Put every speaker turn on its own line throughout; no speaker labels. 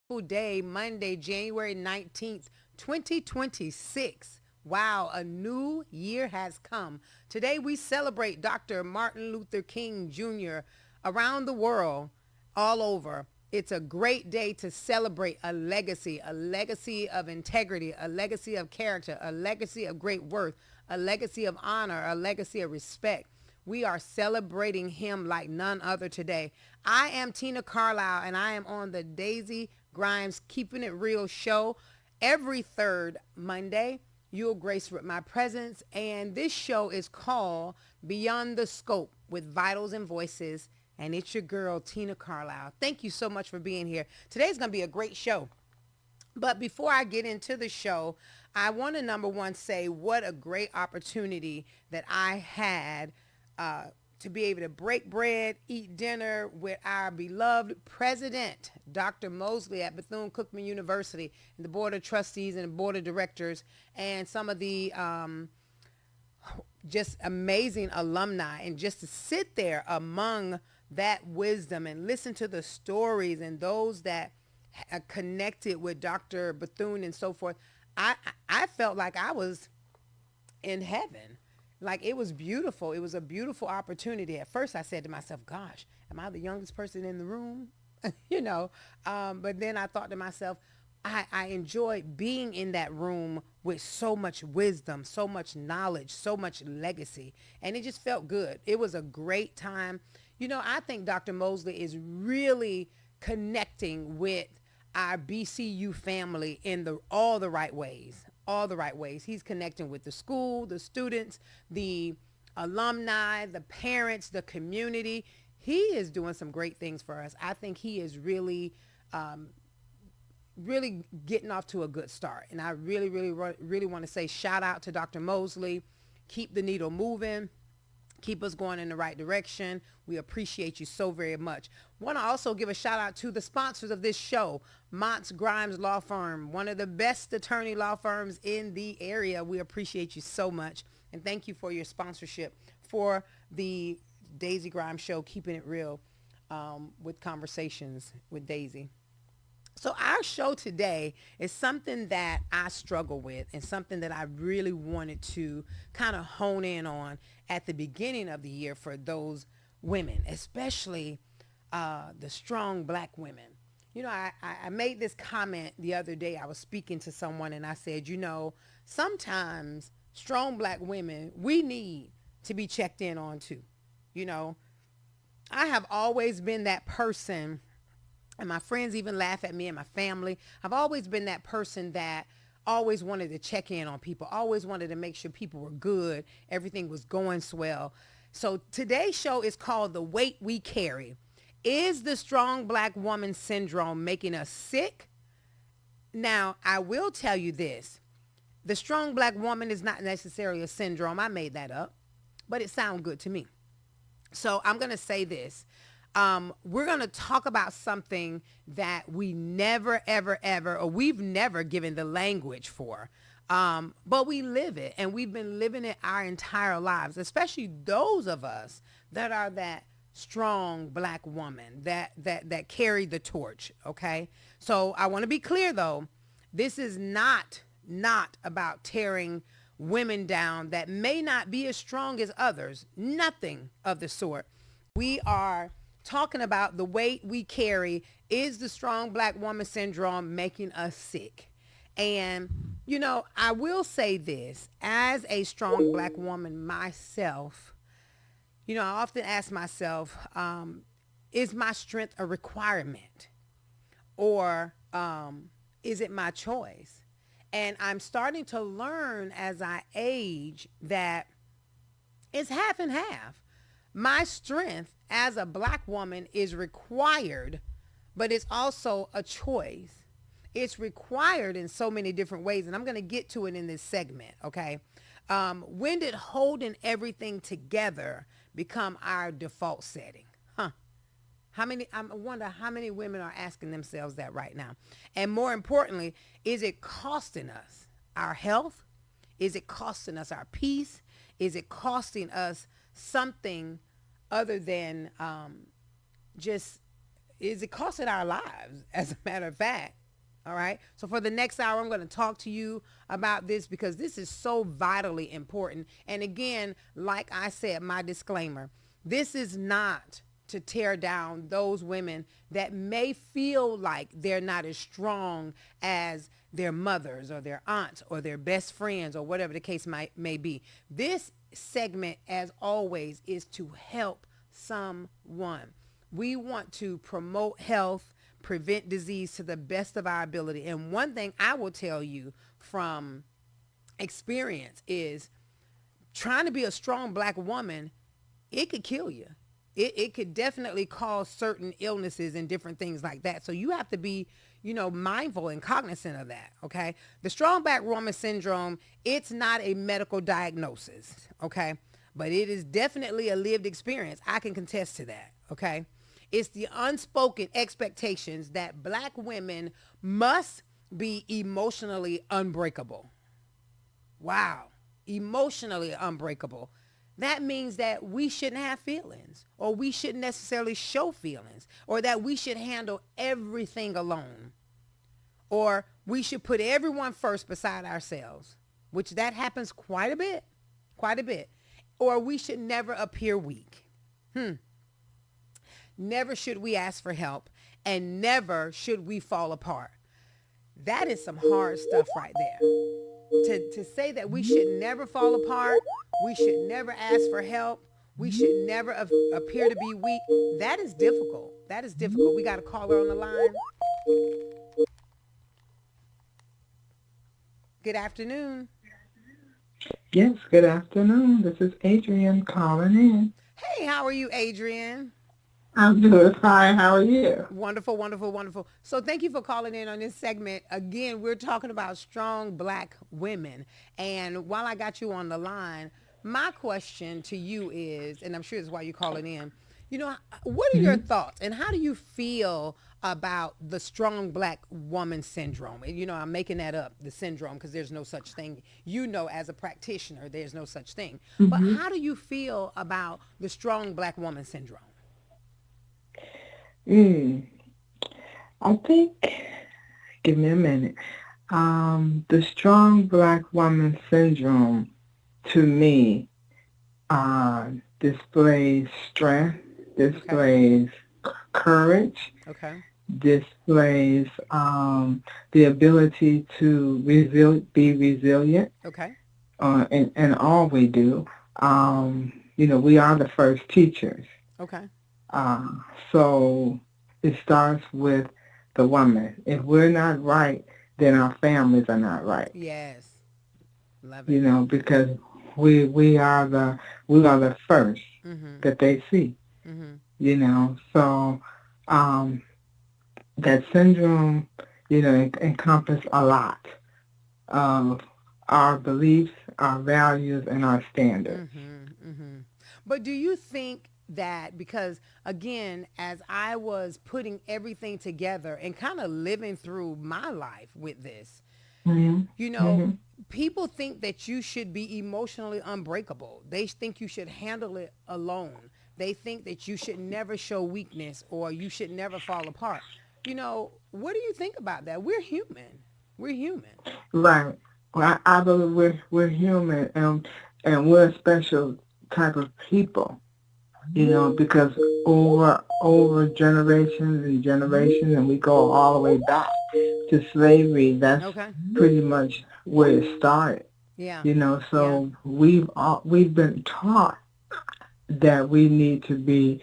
beautiful day, Monday, January 19th, 2026. Wow, a new year has come. Today we celebrate Dr. Martin Luther King Jr. around the world, all over. It's a great day to celebrate a legacy of integrity, a legacy of character, a legacy of great worth, a legacy of honor, a legacy of respect. We are celebrating him like none other today. I am Tina Carlisle, and I am on the Daisy Grimes Keeping It Real show every third Monday. You'll grace with my presence, and this show is called Beyond the Scope with Vitals and Voices, and it's your girl, Tina Carlisle. Thank you so much for being here. Today's going to be a great show. But before I get into the show, I want to number one say what a great opportunity that I had to be able to break bread, eat dinner with our beloved president, Dr. Mosley at Bethune-Cookman University, and the board of trustees and the board of directors, and some of the just amazing alumni, and just to sit there among that wisdom and listen to the stories and those that connected with Dr. Bethune and so forth. I felt like I was in heaven. Like, it was beautiful. It was a beautiful opportunity. At first I said to myself, gosh, am I the youngest person in the room? But then I thought to myself, I enjoyed being in that room with so much wisdom, so much knowledge, so much legacy. And it just felt good. It was a great time. I think Dr. Mosley is really connecting with our BCU family in all the right ways. All the right ways. He's connecting with the school, the students, the alumni, the parents, the community. He is doing some great things for us. I think he is really, really getting off to a good start. And I really, really, really want to say shout out to Dr. Mosley. Keep the needle moving. Keep us going in the right direction. We appreciate you so very much. Want to also give a shout out to the sponsors of this show, Montz Grimes Law Firm, one of the best attorney law firms in the area. We appreciate you so much. And thank you for your sponsorship for the Daisy Grimes show, Keeping It Real with Conversations with Daisy. So our show today is something that I struggle with and something that I really wanted to kind of hone in on at the beginning of the year for those women, especially the strong black women. I made this comment the other day. I was speaking to someone and I said, sometimes strong black women, we need to be checked in on too. I have always been that person, and my friends even laugh at me and my family. I've always been that person that always wanted to check in on people, always wanted to make sure people were good, everything was going swell. So today's show is called The Weight We Carry. Is the strong black woman syndrome making us sick? Now, I will tell you this. The strong black woman is not necessarily a syndrome. I made that up, but it sounds good to me. So I'm going to say this. We're going to talk about something that we never, ever, ever, or we've never given the language for. But we live it, and we've been living it our entire lives, especially those of us that are that strong black woman that carry the torch. Okay. So I want to be clear though, this is not about tearing women down that may not be as strong as others. Nothing of the sort. We are talking about the weight we carry. Is the strong black woman syndrome making us sick? And, I will say this, as a strong black woman myself, I often ask myself, is my strength a requirement, or is it my choice? And I'm starting to learn as I age that it's half and half. My strength as a black woman is required, but it's also a choice. It's required in so many different ways, and I'm going to get to it in this segment, okay? When did holding everything together become our default setting? I wonder how many women are asking themselves that right now. And more importantly, is it costing us our health? Is it costing us our peace? Is it costing us something other than just, is it costing our lives, as a matter of fact? All right. So for the next hour, I'm going to talk to you about this because this is so vitally important. And again, like I said, my disclaimer, this is not to tear down those women that may feel like they're not as strong as their mothers or their aunts or their best friends or whatever the case may be. This segment, as always, is to help someone. We want to promote health, prevent disease to the best of our ability. And one thing I will tell you from experience is trying to be a strong black woman, it could kill you. It could definitely cause certain illnesses and different things like that. So you have to be, mindful and cognizant of that. Okay. The strong black woman syndrome, it's not a medical diagnosis. Okay. But it is definitely a lived experience. I can contest to that. Okay. It's the unspoken expectations that black women must be emotionally unbreakable. Wow. Emotionally unbreakable. That means that we shouldn't have feelings, or we shouldn't necessarily show feelings, or that we should handle everything alone, or we should put everyone first beside ourselves, which that happens quite a bit, or we should never appear weak. Never should we ask for help, and never should we fall apart. That is some hard stuff right there. To say that we should never fall apart, we should never ask for help, we should never appear to be weak, that is difficult. That is difficult. We got a caller on the line. Good afternoon.
Yes, good afternoon. This is Adrienne calling in.
Hey, how are you, Adrienne?
I'm doing fine. How are you?
Wonderful, wonderful, wonderful. So thank you for calling in on this segment. Again, we're talking about strong black women. And while I got you on the line, my question to you is, and I'm sure it's why you're calling in, what are your
Mhm.
thoughts and how do you feel about the strong black woman syndrome? And, I'm making that up, the syndrome, because there's no such thing. As a practitioner, there's no such thing. But
Mhm.
how do you feel about the strong black woman syndrome?
Mm. I think, give me a minute. The strong black woman syndrome, to me, displays strength,
Okay.
displays courage,
Okay.
displays the ability to be resilient,
Okay.
and all we do. We are the first teachers.
Okay.
Uh, so it starts with the woman. If we're not right, then our families are not right.
Yes. Love it.
Because we are the first
Mhm.
that they see.
Mhm.
So um, that syndrome, encompass a lot of our beliefs, our values, and our standards.
Mhm. Mhm. But do you think that because again, as I was putting everything together and kind of living through my life with this,
Hmm.
you know,
Hmm.
people think that you should be emotionally unbreakable. They think you should handle it alone. They think that you should never show weakness or you should never fall apart. What do you think about that? We're human. We're human.
Right. Well, I believe we're human, and we're a special type of people, because over generations and generations, and we go all the way back to slavery. That's
Okay.
pretty much where it started.
Yeah. Yeah.
So we've been taught that we need to be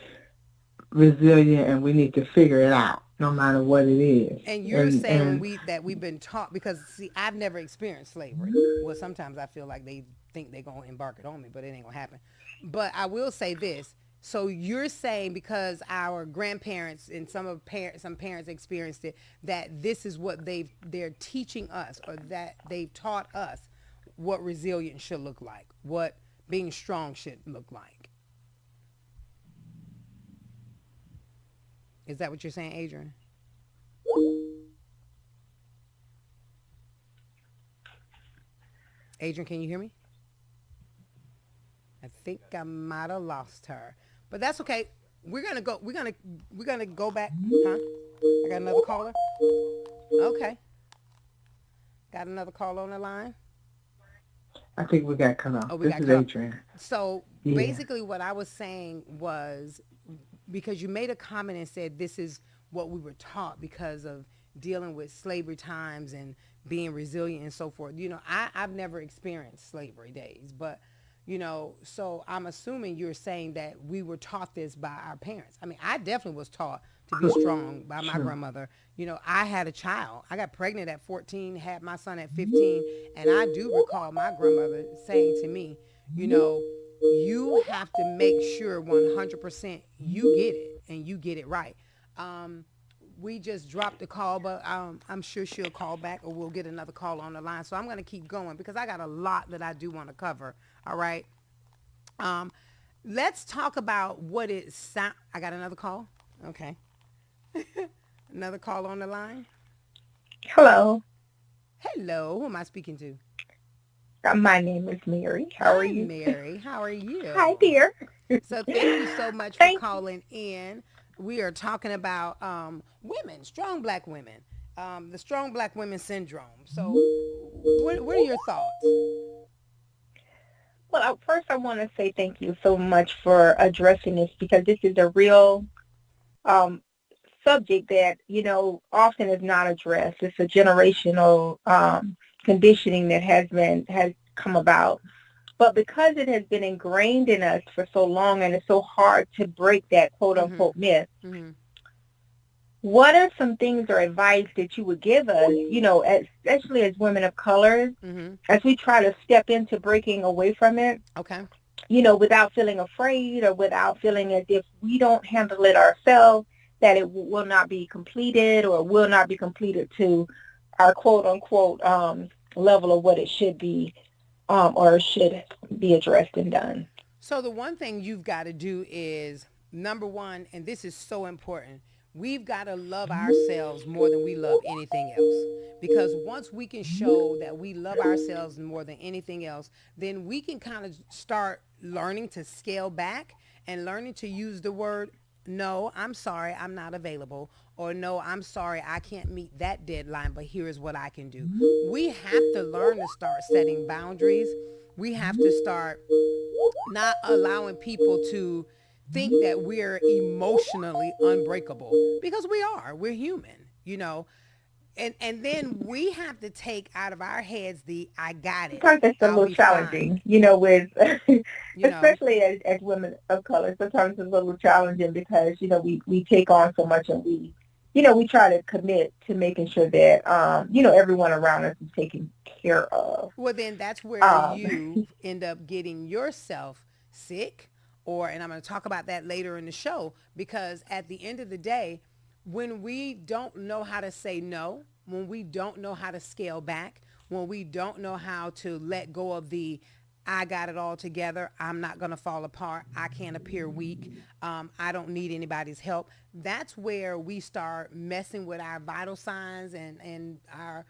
resilient and we need to figure it out, no matter what it is.
And you're
And
saying
and
that we've been taught because see, I've never experienced slavery. Well, sometimes I feel like they think they're gonna embark it on me, but it ain't gonna happen. But I will say this. So you're saying because our grandparents and some parents experienced it, that this is what they're teaching us, or that they've taught us what resilience should look like, what being strong should look like. Is that what you're saying, Adrian? Adrian, can you hear me? I think I might have lost her, but that's okay. We're gonna go back. Huh? I got another caller. Okay, got another call on the line.
I think we got cut off.
Oh, we
This
got
is
cut off.
Adrian.
So
Yeah.
basically, what I was saying was because you made a comment and said this is what we were taught because of dealing with slavery times and being resilient and so forth. I've never experienced slavery days, but so I'm assuming you're saying that we were taught this by our parents. I mean, I definitely was taught to be
Cor-
strong by my
Sure.
grandmother. I had a child. I got pregnant at 14, had my son at 15, and I do recall my grandmother saying to me, you know, you have to make sure 100% you get it and you get it right. Um, we just dropped the call, but I'm sure she'll call back or we'll get another call on the line. So I'm going to keep going because I got a lot that I do want to cover. All right. Um, let's talk about what it sound. I got another call. Okay. Another call on the line.
Hello,
Hello. Who am I speaking to?
my name is Mary. How are
Hi,
you?
Mary. How are
Hi,
you?
dear.
So thank you so much for
Thank you.
calling in. We are talking about women, strong black women, the strong black women syndrome. So what are your thoughts?
Well, first, I want to say thank you so much for addressing this because this is a real um, subject that, often is not addressed. It's a generational conditioning that has come about. But because it has been ingrained in us for so long and it's so hard to break that quote
Mm-hmm.
unquote myth,
Mm-hmm.
what are some things or advice that you would give us, especially as women of color,
Mm-hmm.
as we try to step into breaking away from it,
Okay.
without feeling afraid or without feeling as if we don't handle it ourselves, that it will not be completed or will not be completed to our quote unquote level of what it should be or should be addressed and done.
So the one thing you've got to do is number one, and this is so important. We've got to love ourselves more than we love anything else. Because once we can show that we love ourselves more than anything else, then we can kind of start learning to scale back and learning to use the word no, I'm sorry, I'm not available. Or no, I'm sorry, I can't meet that deadline, but here is what I can do. We have to learn to start setting boundaries. We have to start not allowing people to think that we're emotionally unbreakable because we are. We're human, And then we have to take out of our heads the I got it.
Sometimes it's a
I'll
little
be fine.
challenging, with
You know.
especially as women of color. Sometimes it's a little challenging because we take on so much and we try to commit to making sure that everyone around us is taken care of.
Well, then that's where
Um,
you end up getting yourself sick, and I'm going to talk about that later in the show, because at the end of the day, when we don't know how to say no, when we don't know how to scale back, when we don't know how to let go of the I got it all together. I'm not going to fall apart. I can't appear weak. I don't need anybody's help. That's where we start messing with our vital signs and our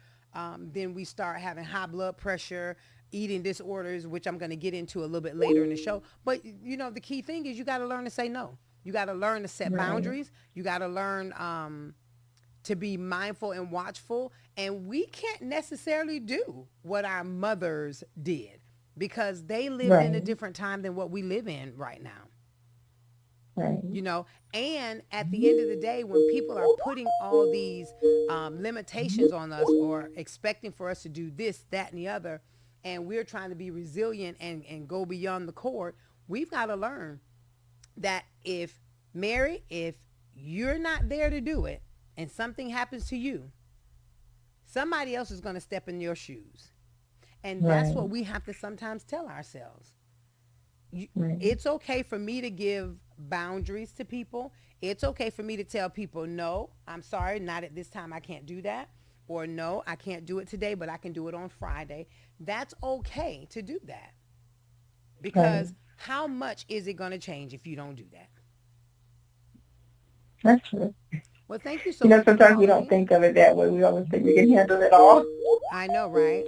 then we start having high blood pressure, eating disorders, which I'm going to get into a little bit later in the show. But, the key thing is you got to learn to say no. You got to learn to set
right,
boundaries. You got to learn to be mindful and watchful. And we can't necessarily do what our mothers did because they lived in a
right,
different time than what we live in right now.
right,
you know and at the end of the day, when people are putting all these limitations on us or expecting for us to do this, that, and the other, and we're trying to be resilient and go beyond the cord, we've got to learn that if you're not there to do it and something happens to you, somebody else is going to step in your shoes. And that's
right,
what we have to sometimes tell ourselves.
right,
It's okay for me to give boundaries to people. It's okay for me to tell people, no, I'm sorry, not at this time. I can't do that. Or no, I can't do it today, but I can do it on Friday. That's okay to do that
right.
because how much is it going to change if you don't do that?
That's true.
Well, thank you so
You know,
much for
sometimes we
calling
don't
in.
think of it that way. We always think we can handle it all.
I know, right?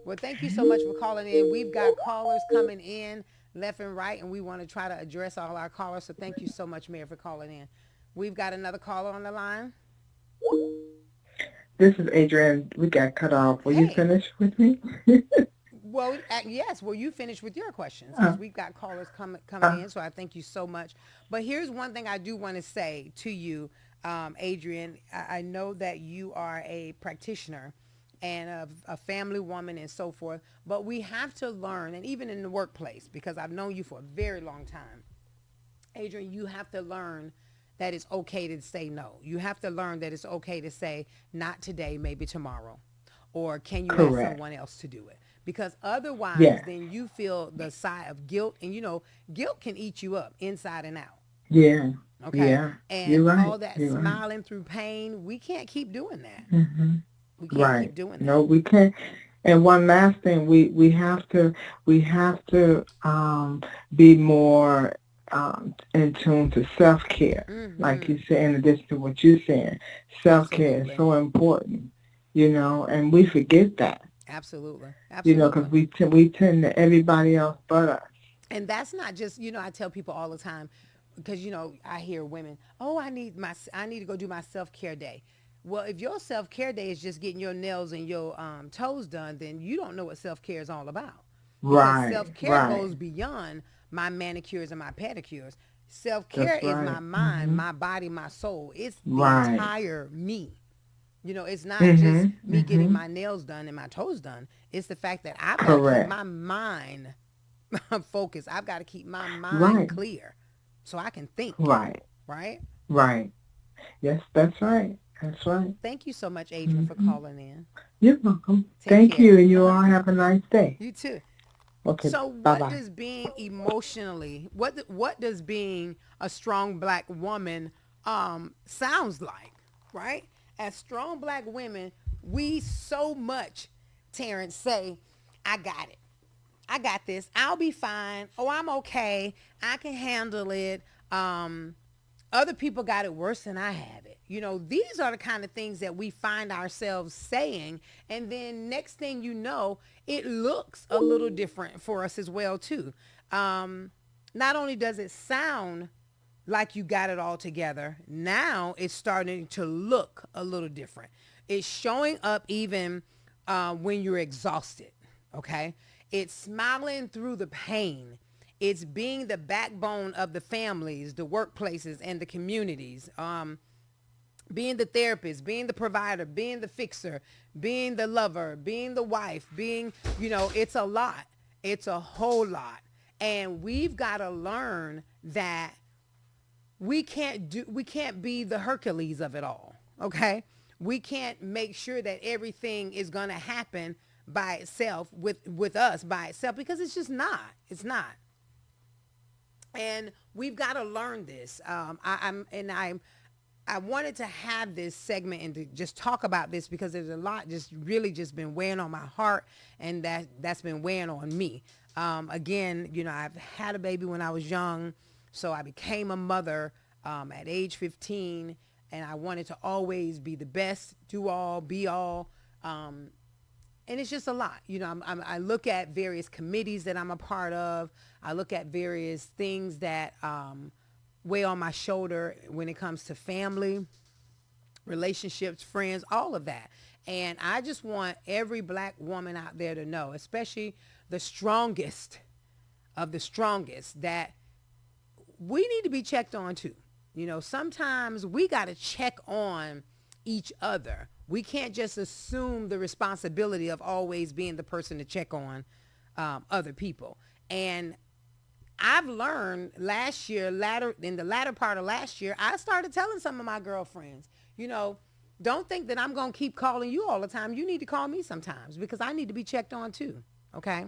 Well, thank you so much for calling in. We've got callers coming in left and right, and we want to try to address all our callers. So thank you so much, Mayor, for calling in. We've got another caller on the line.
This is Adrian. We got cut off. Were you
Hey.
finished with me?
Well, yes. Well, you finished with your questions
uh,
because we've got callers coming
uh,
in. So I thank you so much. But here's one thing I do want to say to you, Adrian. I know that you are a practitioner and a family woman and so forth. But we have to learn, and even in the workplace, because I've known you for a very long time, Adrian, you have to learn that it's okay to say no. You have to learn that it's okay to say not today, maybe tomorrow. Or can you ask
correct.
someone else to do it? Because otherwise,
Yeah.
then you feel the side of guilt. And, guilt can eat you up inside and out.
Yeah.
Okay.
Yeah.
And
You're right.
all that
You're right.
smiling through pain, we can't keep doing that.
Hmm.
We can't
Right.
keep doing
No,
that.
we can't. And one last thing, we have to be more in tune to self care. Like
Mm-hmm.
you said, in addition to what you're saying, self care is
Absolutely.
so important. And we forget that.
Absolutely.
Because
Absolutely.
we tend to everybody else but us.
And that's not just, I tell people all the time, because I hear women, oh, I need to go do my self-care day. Well, if your self-care day is just getting your nails and your toes done, then you don't know what self-care is all about, because
Right.
self-care
Right.
goes beyond my manicures and my pedicures. Self-care
That's
is my
right.
mind,
Hmm.
my body, my soul. It's the
Right.
entire me. It's not just
Hmm.
me getting
Hmm.
my nails done and my toes done. It's the fact that I've got to keep
Correct.
my mind focused. I've got to keep my mind
Right.
clear so I can think,
Right.
right?
Right. Yes, that's right. That's right.
Thank you so much, Adrian, for
Hmm.
calling in.
You're welcome.
Take
Thank
care.
you, and you
Uh-huh.
all have a nice day.
You too.
Okay.
So
Bye
what
bye.
does being emotionally, what does being a strong black woman sounds like, right? As strong black women, we so much, Terrence, say, I got it. I got this. I'll be fine. Oh, I'm okay. I can handle it. Other people got it worse than I have it. These are the kind of things that we find ourselves saying. And then next thing you know, it looks a little different for us as well, too. Not only does it sound like you got it all together, now it's starting to look a little different. It's showing up even when you're exhausted, okay? It's smiling through the pain. It's being the backbone of the families, the workplaces, and the communities. Being the therapist, being the provider, being the fixer, being the lover, being the wife, it's a lot. It's a whole lot. And we've got to learn that we can't be the Hercules of it all. Okay? We can't make sure that everything is going to happen by itself with us by itself, because it's just not. It's not. And we've got to learn this. I wanted to have this segment and to just talk about this because there's a lot just really just been weighing on my heart, and that's been weighing on me. Again, I've had a baby when I was young, so I became a mother at age 15, and I wanted to always be the best, do all, be all. And it's just a lot. I look at various committees that I'm a part of. I look at various things that weigh on my shoulder when it comes to family, relationships, friends, all of that. And I just want every black woman out there to know, especially the strongest of the strongest, that we need to be checked on too. Sometimes we got to check on each other. We can't just assume the responsibility of always being the person to check on other people. And I've learned last year, in the latter part of last year, I started telling some of my girlfriends, don't think that I'm going to keep calling you all the time. You need to call me sometimes because I need to be checked on too. Okay.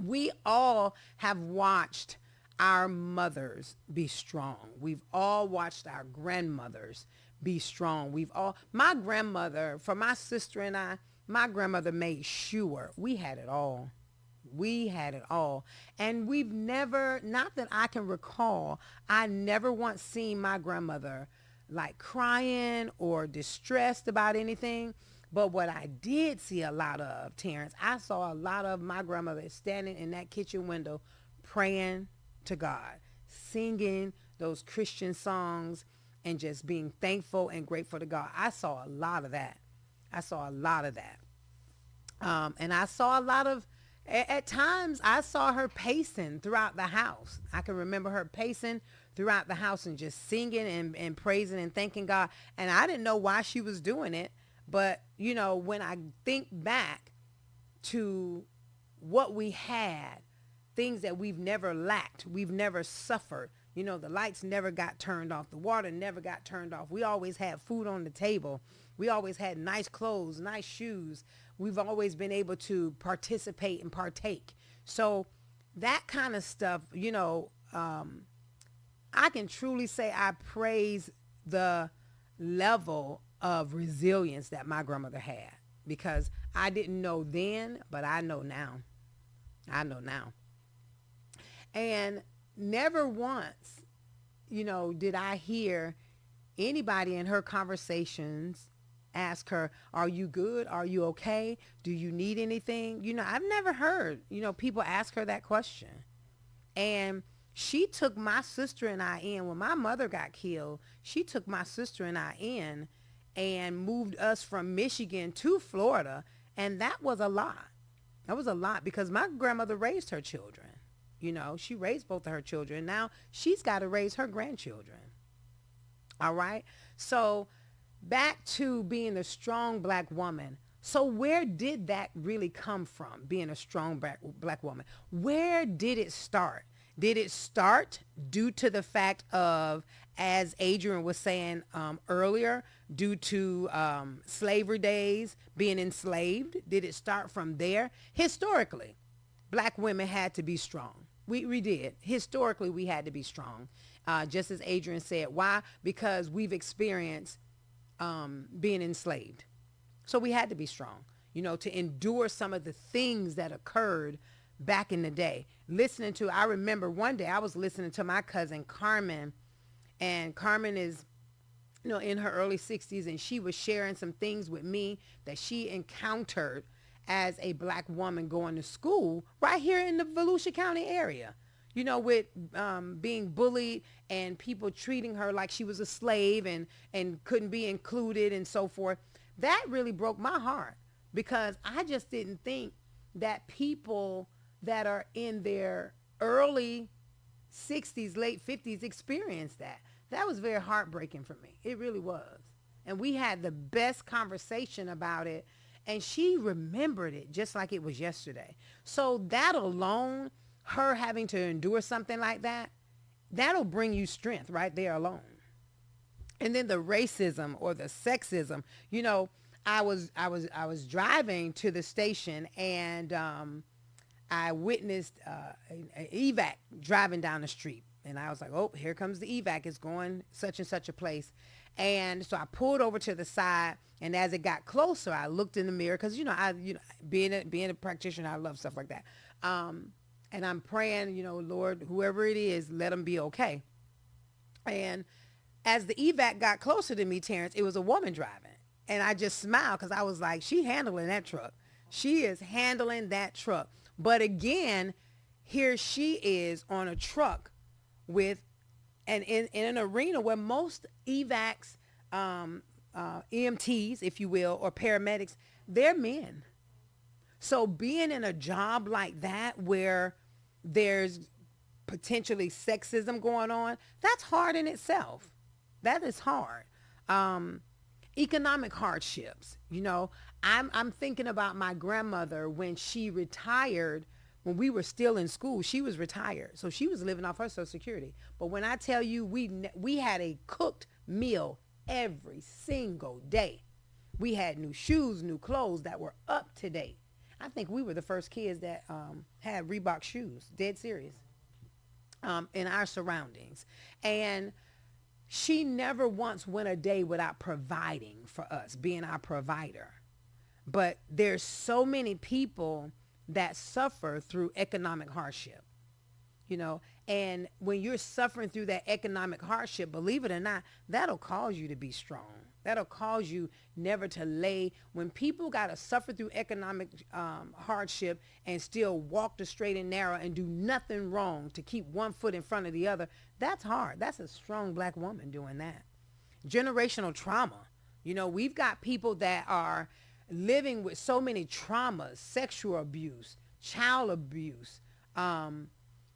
We all have watched our mothers be strong. We've all watched our grandmothers be strong. My grandmother, for my sister and I, my grandmother made sure we had it all. We had it all. And we've never, not that I can recall, I never once seen my grandmother like crying or distressed about anything. But what I did see a lot of, Terrence, I saw a lot of my grandmother standing in that kitchen window praying to God, singing those Christian songs and just being thankful and grateful to God. I saw a lot of that. I saw a lot of that. And I saw a lot of, at times, I saw her pacing throughout the house. I can remember her pacing throughout the house and just singing and praising and thanking God. And I didn't know why she was doing it. But, you know, when I think back to what we had, things that we've never lacked, we've never suffered. You know, the lights never got turned off. The water never got turned off. We always had food on the table. We always had nice clothes, nice shoes. We've always been able to participate and partake. So that kind of stuff, you know, I can truly say I praise the level of resilience that my grandmother had, because I didn't know then, but I know now. I know now. And never once, you know, did I hear anybody in her conversations ask her, are you good? Are you okay? Do you need anything? You know, I've never heard, you know, people ask her that question. And she took my sister and I in. When my mother got killed, she took my sister and I in and moved us from Michigan to Florida. And that was a lot. That was a lot, because my grandmother raised her children. You know, she raised both of her children. Now she's got to raise her grandchildren. All right. So back to being a strong black woman. So where did that really come from, being a strong black woman? Where did it start? Did it start due to the fact of, as Adrian was saying earlier, due to slavery days, being enslaved? Did it start from there? Historically, black women had to be strong. We did. Historically, we had to be strong. Just as Adrian said. Why? Because we've experienced being enslaved. So we had to be strong, you know, to endure some of the things that occurred back in the day. I remember one day I was listening to my cousin Carmen, and Carmen is, you know, in her early 60s, and she was sharing some things with me that she encountered as a black woman going to school right here in the Volusia County area, you know, with being bullied and people treating her like she was a slave and couldn't be included and so forth. That really broke my heart, because I just didn't think that people that are in their early 60s, late 50s experienced that. That was very heartbreaking for me. It really was. And we had the best conversation about it, and she remembered it just like it was yesterday. So that alone, her having to endure something like that, that'll bring you strength right there alone. And then the racism or the sexism, you know, I was driving to the station, and I witnessed an evac driving down the street. And I was like, oh, here comes the evac. It's going such and such a place. And so I pulled over to the side. And as it got closer, I looked in the mirror, because, being a practitioner, I love stuff like that. And I'm praying, Lord, whoever it is, let them be okay. And as the evac got closer to me, Terrence, it was a woman driving. And I just smiled, because I was like, she handling that truck. She is handling that truck. But again, here she is on a truck with, and in an arena where most evacs, EMTs, if you will, or paramedics, they're men. So being in a job like that where there's potentially sexism going on, that's hard in itself. That is hard. Economic hardships. I'm thinking about my grandmother when she retired. When we were still in school, she was retired. So she was living off her Social Security. But when I tell you we had a cooked meal every single day. We had new shoes, new clothes that were up to date. I think we were the first kids that had Reebok shoes, dead serious, in our surroundings. And she never once went a day without providing for us, being our provider. But there's so many people that suffer through economic hardship, you know. And when you're suffering through that economic hardship, believe it or not, that'll cause you to be strong. That'll cause you never to lay. When people got to suffer through economic hardship and still walk the straight and narrow and do nothing wrong to keep one foot in front of the other, that's hard. That's a strong black woman doing that. Generational trauma. You know, we've got people that are living with so many traumas, sexual abuse, child abuse,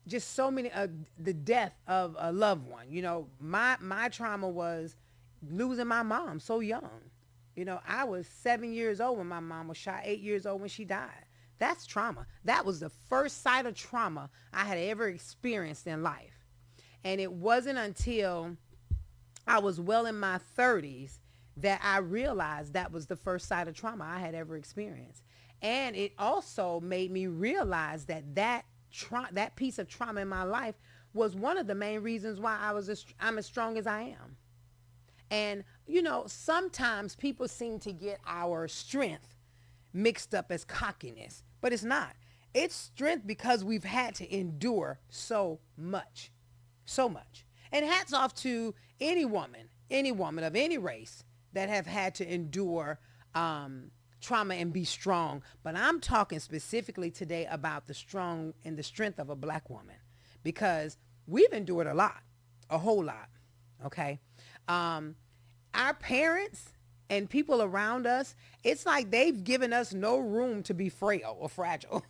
just so many, the death of a loved one. You know, my trauma was losing my mom so young. You know, I was 7 years old when my mom was shot, 8 years old when she died. That's trauma. That was the first sight of trauma I had ever experienced in life. And it wasn't until I was well in my 30s that I realized that was the first sight of trauma I had ever experienced. And it also made me realize that that piece of trauma in my life was one of the main reasons why I'm as strong as I am. And, you know, sometimes people seem to get our strength mixed up as cockiness, but it's not. It's strength because we've had to endure so much. And hats off to any woman of any race that have had to endure trauma and be strong. But I'm talking specifically today about the strong and the strength of a black woman, because we've endured a whole lot. Okay. Our parents and people around us, it's like they've given us no room to be frail or fragile.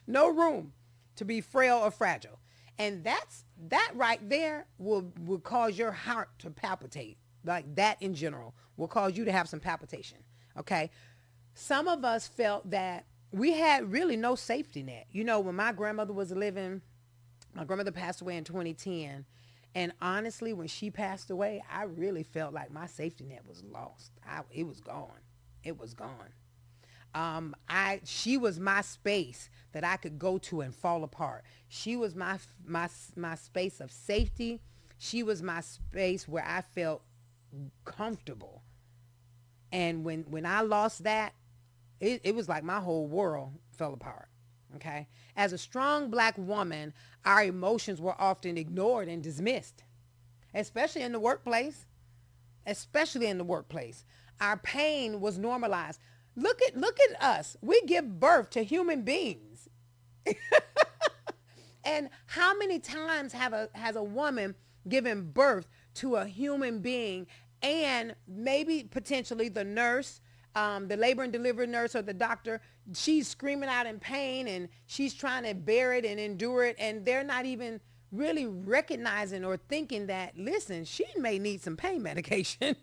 No room to be frail or fragile. And that right there will cause your heart to palpitate. Like that in general will cause you to have some palpitation. Okay. Some of us felt that we had really no safety net. You know, when my grandmother was living, my grandmother passed away in 2010. And honestly, when she passed away, I really felt like my safety net was lost. It was gone. It was gone. She was my space that I could go to and fall apart. She was my space of safety. She was my space where I felt comfortable. And when I lost that, it was like my whole world fell apart. Okay. As a strong black woman, our emotions were often ignored and dismissed, especially in the workplace. Our pain was normalized. Look at us. We give birth to human beings. And how many times has a woman given birth to a human being, and maybe potentially the nurse, the labor and delivery nurse or the doctor, she's screaming out in pain and she's trying to bear it and endure it, and they're not even really recognizing or thinking that, listen, she may need some pain medication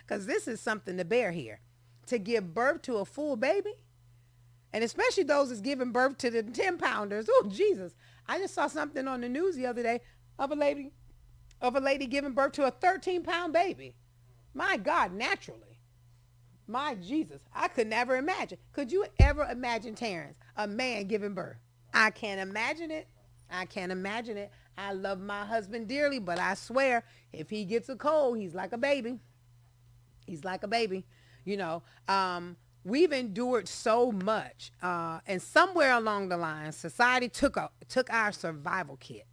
because this is something to bear here. To give birth to a full baby, and especially those that's giving birth to the 10-pounders. Oh, Jesus. I just saw something on the news the other day of a lady giving birth to a 13-pound baby. My God, naturally. My Jesus, I could never imagine. Could you ever imagine, Terrence, a man giving birth? I can't imagine it. I love my husband dearly, but I swear, if he gets a cold, he's like a baby. You know, we've endured so much. And somewhere along the line, society took our survival kit.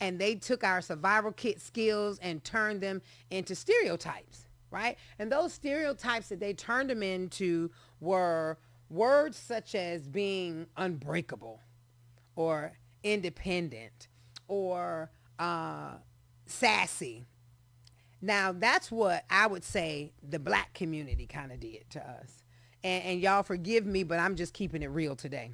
And they took our survival kit skills and turned them into stereotypes. Right? And those stereotypes that they turned them into were words such as being unbreakable or independent or sassy. Now, that's what I would say the black community kind of did to us. And y'all forgive me, but I'm just keeping it real today.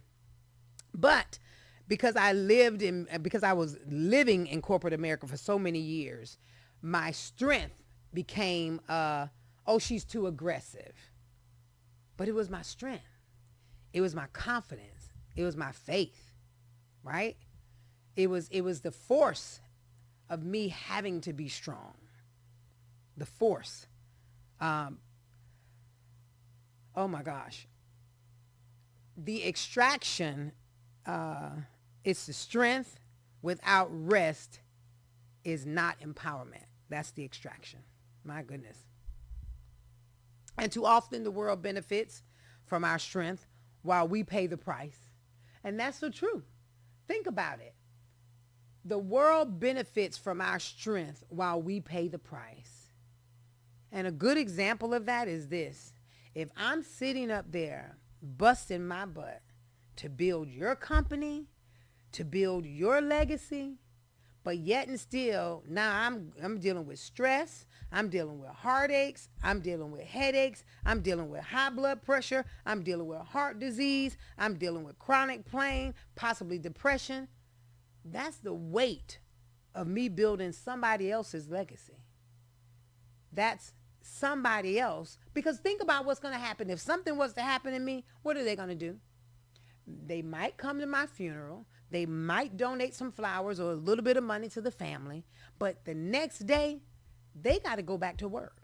But because I was living in corporate America for so many years, my strength became, she's too aggressive. But it was my strength. It was my confidence. It was my faith, right? It was the force of me having to be strong. The force. Oh my gosh. The extraction, it's the strength without rest is not empowerment. That's the extraction. My goodness. And too often the world benefits from our strength while we pay the price. And that's the truth. Think about it. The world benefits from our strength while we pay the price. And a good example of that is this. If I'm sitting up there busting my butt to build your company, to build your legacy, but yet and still, now I'm dealing with stress, I'm dealing with heartaches, I'm dealing with headaches, I'm dealing with high blood pressure, I'm dealing with heart disease, I'm dealing with chronic pain, possibly depression. That's the weight of me building somebody else's legacy. That's somebody else. Because think about what's going to happen. If something was to happen to me, what are they going to do? They might come to my funeral. They might donate some flowers or a little bit of money to the family. But the next day, they got to go back to work.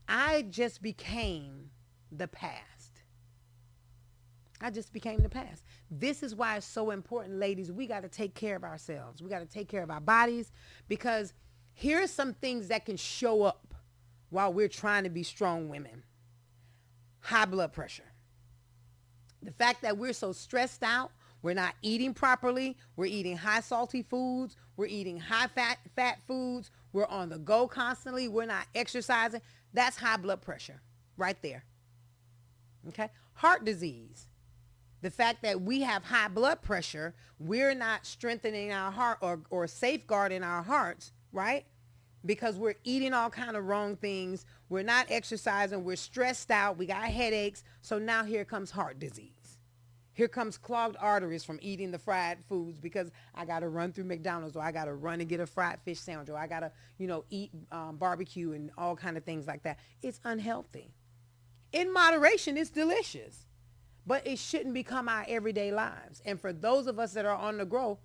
I just became the past. I just became the past. This is why it's so important, ladies. We got to take care of ourselves. We got to take care of our bodies, because here are some things that can show up while we're trying to be strong women. High blood pressure. The fact that we're so stressed out, we're not eating properly, we're eating high salty foods, we're eating high fat foods, we're on the go constantly, we're not exercising. That's high blood pressure right there. Okay? Heart disease. The fact that we have high blood pressure, we're not strengthening our heart or safeguarding our hearts, right? Because we're eating all kind of wrong things. We're not exercising. We're stressed out. We got headaches. So now here comes heart disease. Here comes clogged arteries from eating the fried foods, because I got to run through McDonald's, or I got to run and get a fried fish sandwich, or I got to, eat barbecue and all kind of things like that. It's unhealthy. In moderation, it's delicious, but it shouldn't become our everyday lives. And for those of us that are on the go,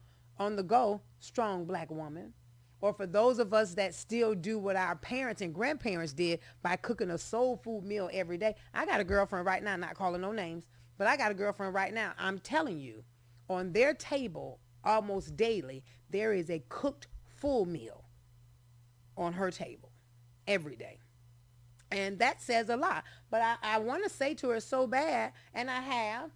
strong black woman, or for those of us that still do what our parents and grandparents did by cooking a soul food meal every day. I got a girlfriend right now, not calling no names, but I got a girlfriend right now. I'm telling you, on their table almost daily, there is a cooked full meal on her table every day. And that says a lot. But I want to say to her so bad, and I have,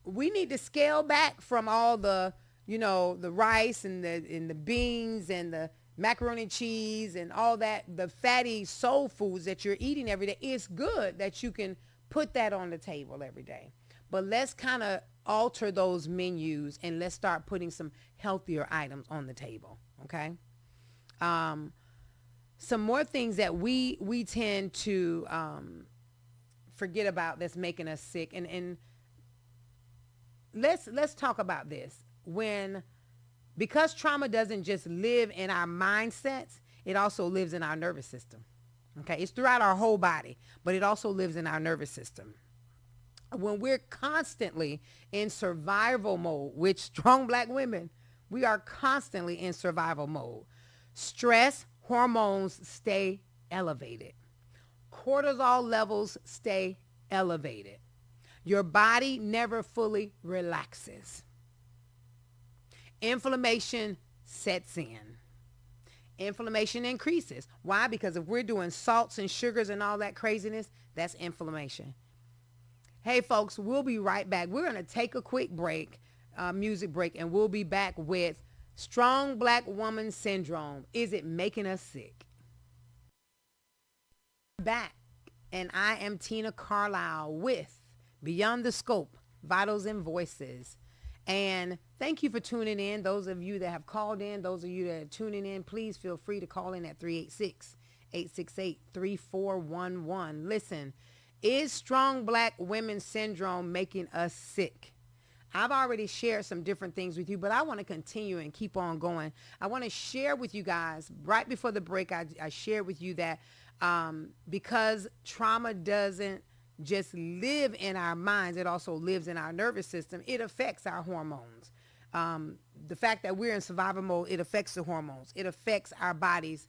we need to scale back from all the rice and the beans and the macaroni and cheese and all that, the fatty soul foods that you're eating every day. It's good that you can put that on the table every day. But let's kind of alter those menus and let's start putting some healthier items on the table, okay? Some more things that we tend to forget about that's making us sick. And let's talk about this. Because trauma doesn't just live in our mindsets, it also lives in our nervous system. Okay, it's throughout our whole body, but it also lives in our nervous system. When we're constantly in survival mode, which strong black women, we are constantly in survival mode. Stress hormones stay elevated. Cortisol levels stay elevated. Your body never fully relaxes. Inflammation sets in. Inflammation increases. Why? Because if we're doing salts and sugars and all that craziness, that's inflammation. Hey, folks, we'll be right back. We're going to take a quick break, music break, and we'll be back with Strong Black Woman Syndrome. Is it making us sick? Back, and I am Tina Carlisle with Beyond the Scope, Vitals and Voices. And thank you for tuning in. Those of you that have called in, those of you that are tuning in, please feel free to call in at 386-868-3411. Listen, is strong black women syndrome making us sick? I've already shared some different things with you, but I want to continue and keep on going. I want to share with you guys, right before the break, I shared with you that because trauma doesn't just live in our minds, it also lives in our nervous system. It affects our hormones. The fact that we're in survival mode, it affects the hormones. It affects our body's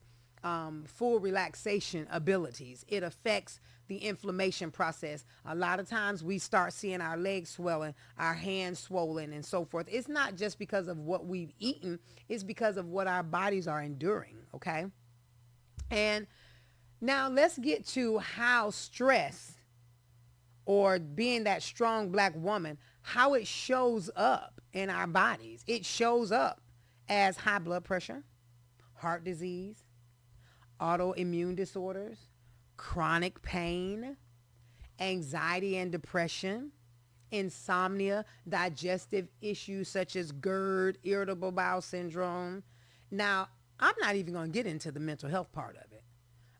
full relaxation abilities. It affects the inflammation process. A lot of times we start seeing our legs swelling, our hands swollen, and so forth. It's not just because of what we've eaten. It's because of what our bodies are enduring, okay? And now let's get to how stress or being that strong black woman, how it shows up in our bodies. It shows up as high blood pressure, heart disease, autoimmune disorders, chronic pain, anxiety and depression, insomnia, digestive issues such as GERD, irritable bowel syndrome. Now, I'm not even going to get into the mental health part of it.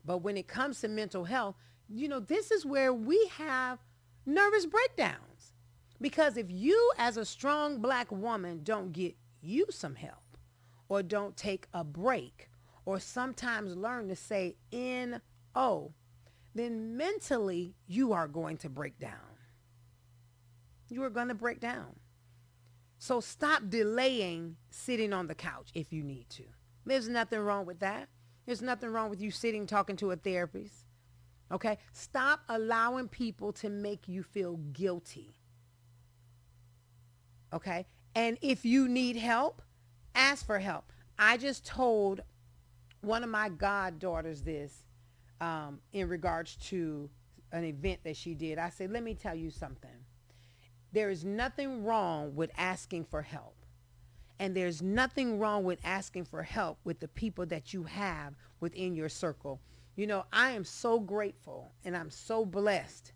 But when it comes to mental health, this is where we have nervous breakdowns. Because if you, as a strong black woman, don't get you some help, or don't take a break, or sometimes learn to say N-O, then mentally you are going to break down. You are going to break down. So stop delaying sitting on the couch if you need to. There's nothing wrong with that. There's nothing wrong with you sitting talking to a therapist. Okay? Stop allowing people to make you feel guilty. Okay? And if you need help, ask for help. I just told one of my goddaughters this in regards to an event that she did. I said, let me tell you something. There is nothing wrong with asking for help. And there's nothing wrong with asking for help with the people that you have within your circle. I am so grateful and I'm so blessed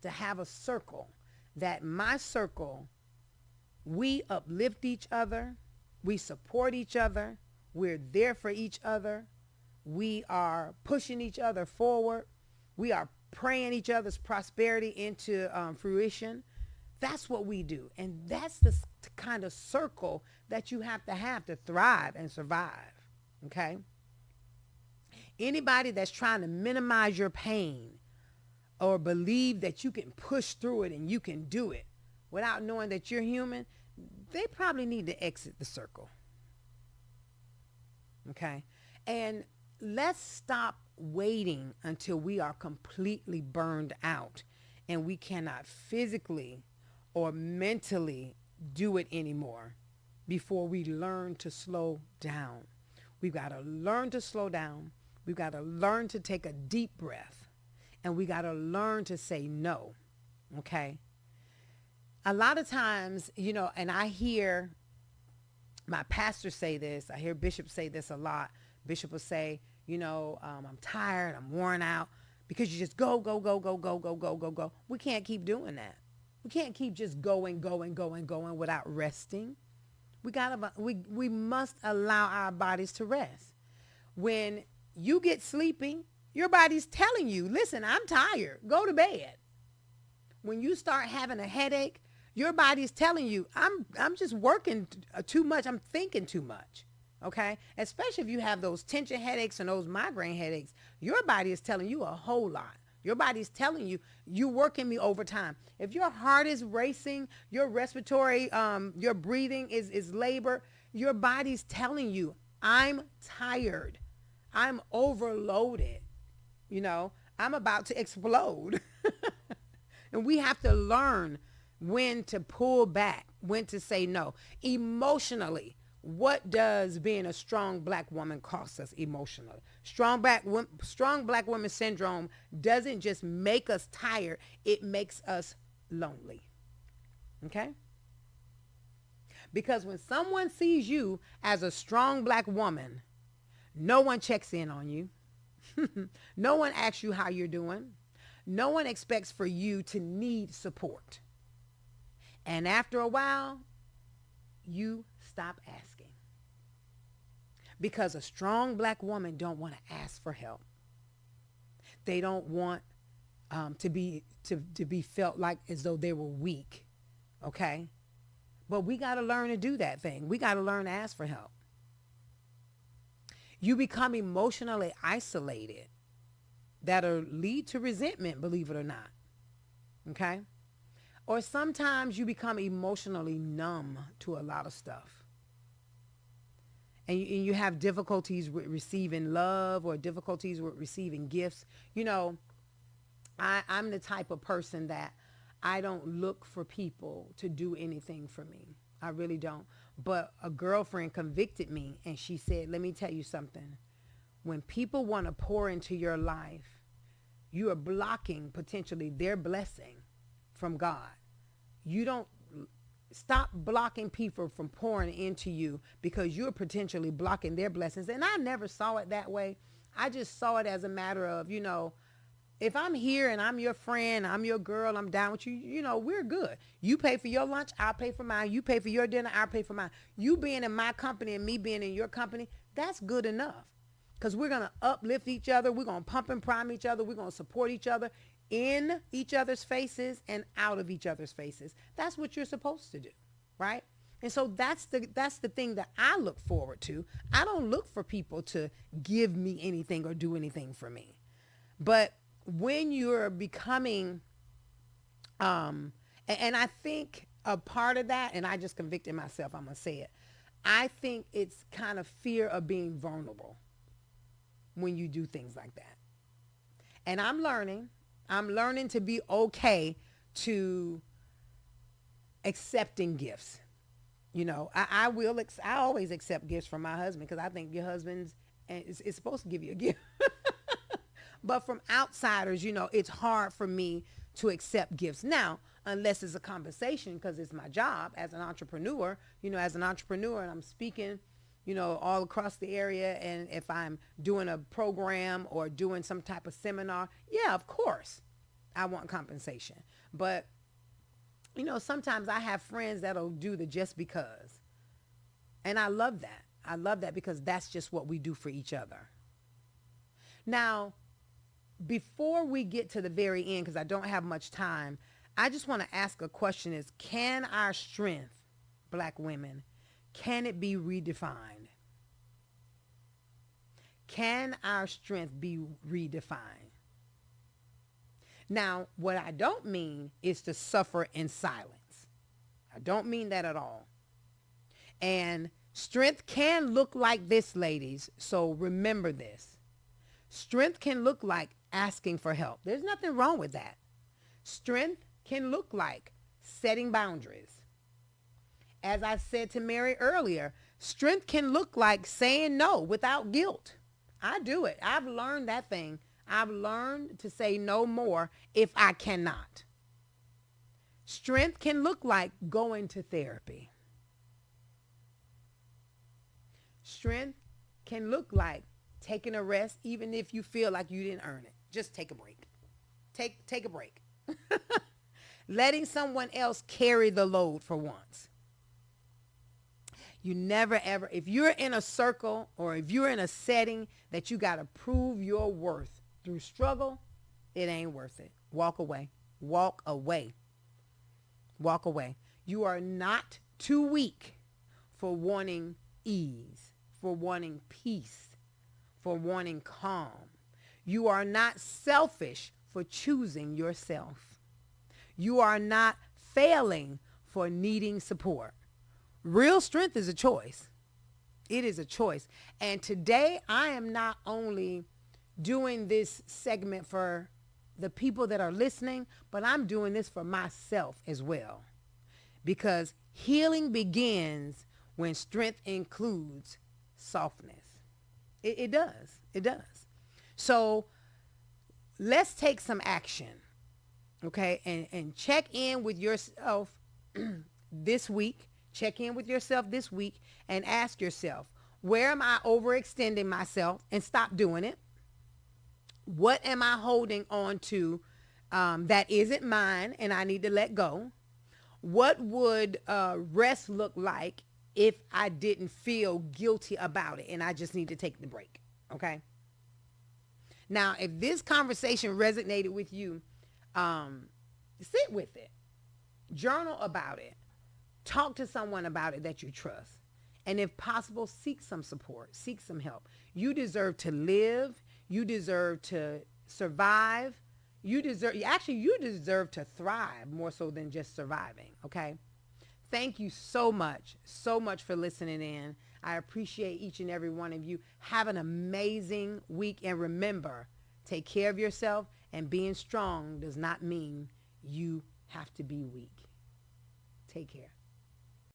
to have a circle that my circle, we uplift each other. We support each other. We're there for each other. We are pushing each other forward. We are praying each other's prosperity into fruition. That's what we do. And that's the kind of circle that you have to thrive and survive. Okay? Anybody that's trying to minimize your pain or believe that you can push through it and you can do it without knowing that you're human, they probably need to exit the circle. Okay? And let's stop waiting until we are completely burned out and we cannot physically or mentally do it anymore before we learn to slow down. We've got to learn to slow down. We've got to learn to take a deep breath. And we got to learn to say no. Okay? A lot of times, and I hear my pastor say this. I hear Bishop say this a lot. Bishop will say, I'm tired. I'm worn out. Because you just go. We can't keep doing that. We can't keep just going without resting. We must allow our bodies to rest. When you get sleepy, your body's telling you, listen, I'm tired. Go to bed. When you start having a headache, your body's telling you, I'm just working too much. I'm thinking too much. Okay? Especially if you have those tension headaches and those migraine headaches, your body is telling you a whole lot. Your body's telling you, you're working me overtime. If your heart is racing, your respiratory, your breathing is labor, your body's telling you, I'm tired. I'm overloaded. I'm about to explode. And we have to learn when to pull back, when to say no. Emotionally, what does being a strong black woman cost us emotionally? Strong black woman syndrome doesn't just make us tired. It makes us lonely. Okay? Because when someone sees you as a strong black woman, no one checks in on you. No one asks you how you're doing. No one expects for you to need support. And after a while, you stop asking. Because a strong black woman don't want to ask for help. They don't want to be felt like as though they were weak. Okay? But we got to learn to do that thing. We got to learn to ask for help. You become emotionally isolated. That'll lead to resentment, believe it or not. Okay? Or sometimes you become emotionally numb to a lot of stuff. And you have difficulties with receiving love or difficulties with receiving gifts. I'm the type of person that I don't look for people to do anything for me. I really don't. But a girlfriend convicted me and she said, let me tell you something. When people want to pour into your life, you are blocking potentially their blessing from God. You don't stop blocking people from pouring into you because you're potentially blocking their blessings. And I never saw it that way. I just saw it as a matter of, if I'm here and I'm your friend, I'm your girl, I'm down with you, we're good. You pay for your lunch, I'll pay for mine. You pay for your dinner, I'll pay for mine. You being in my company and me being in your company, that's good enough. Because we're going to uplift each other. We're going to pump and prime each other. We're going to support each other in each other's faces and out of each other's faces. That's what you're supposed to do, right? And so that's the thing that I look forward to. I don't look for people to give me anything or do anything for me. But when you're becoming, and I think a part of that, and I just convicted myself, I'm going to say it. I think it's kind of fear of being vulnerable when you do things like that. And I'm learning to be okay to accepting gifts. I always accept gifts from my husband because I think your husband's is supposed to give you a gift. But from outsiders, it's hard for me to accept gifts. Now, unless it's a conversation, because it's my job as an entrepreneur, and I'm speaking, all across the area. And if I'm doing a program or doing some type of seminar, yeah, of course, I want compensation. But, sometimes I have friends that'll do the just because. And I love that. I love that because that's just what we do for each other. Now, before we get to the very end, because I don't have much time, I just want to ask a question is, can our strength, Black women, can it be redefined? Can our strength be redefined? Now, what I don't mean is to suffer in silence. I don't mean that at all. And strength can look like this, ladies. So remember this. Strength can look like asking for help. There's nothing wrong with that. Strength can look like setting boundaries. As I said to Mary earlier, strength can look like saying no without guilt. I do it. I've learned that thing. I've learned to say no more if I cannot. Strength can look like going to therapy. Strength can look like taking a rest even if you feel like you didn't earn it. Just take a break. Take a break. Letting someone else carry the load for once. You never ever, if you're in a circle or if you're in a setting that you got to prove your worth through struggle, it ain't worth it. Walk away. Walk away. Walk away. You are not too weak for wanting ease, for wanting peace, for wanting calm. You are not selfish for choosing yourself. You are not failing for needing support. Real strength is a choice. It is a choice. And today I am not only doing this segment for the people that are listening, but I'm doing this for myself as well. Because healing begins when strength includes softness. It does. It does. So let's take some action. Okay, and check in with yourself this week. Check in with yourself this week and ask yourself, where am I overextending myself and stop doing it? What am I holding on to that isn't mine and I need to let go? What would rest look like if I didn't feel guilty about it and I just need to take the break? Okay. Now, if this conversation resonated with you, sit with it, journal about it, talk to someone about it that you trust. And if possible, seek some support, seek some help. You deserve to live. You deserve to survive. You deserve to thrive more so than just surviving. Okay. Thank you so much for listening in. I appreciate each and every one of you. Have an amazing week. And remember, take care of yourself, and being strong does not mean you have to be weak. Take care.